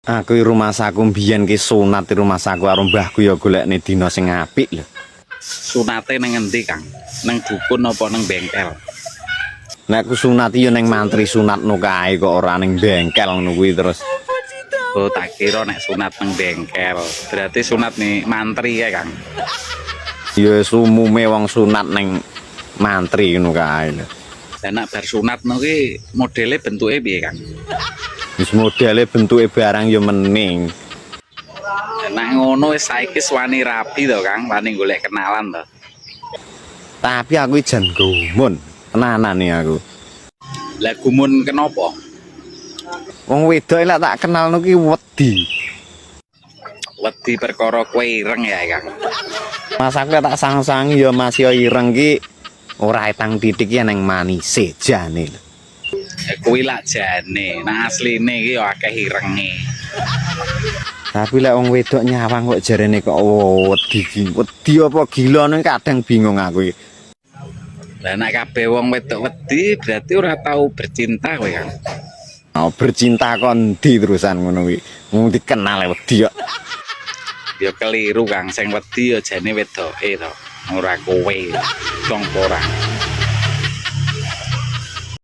Aku rumah saku mbiyen ki sunat rumah saku karo mbahku ya golekne dina sing apik lho. Sunate nang endi, Kang? Nang dukun apa nang bengkel? Nek aku sunat ya ning mantri sunatno kae kok ora ning bengkel ngono kuwi terus. Oh, tak kira nek sunat nang bengkel. Berarti sunat nih mantri ya, Kang. Ya umume wong sunat ning mantri ngono kae lho. Lah nek bar sunat no ki modele bentuke piye, Kang? Wis modele bentuke barang ya mening. Nek ngono wis saiki wani rabi to, Kang, wani golek kenalan to. Tapi aku jan gumun, tenanan nih aku. Lah gumun kenapa? Wong wedok lek tak kenalno ki wedi. Wedi perkara kowe ireng ya, Kang. Mas aku tak sang-sangi ya masih ireng ki ora etang titik ya neng manise jane lho. Kuwi lak jane, nah asline ki ya akeh irenge. Tapi lek wong wedok nyawang kok jarene kok wedi. Wedi apa gila ning kadang bingung aku iki. Lah nek kabeh wong wedok wedi berarti ora tahu bercinta kowe, Kang. Oh, bercinta kon ndi terusan ngono kuwi. Mung dikenal wedi kok. Ya keliru, Kang, sing wedi ya jane wedoke to, ora kowe. Dong ora.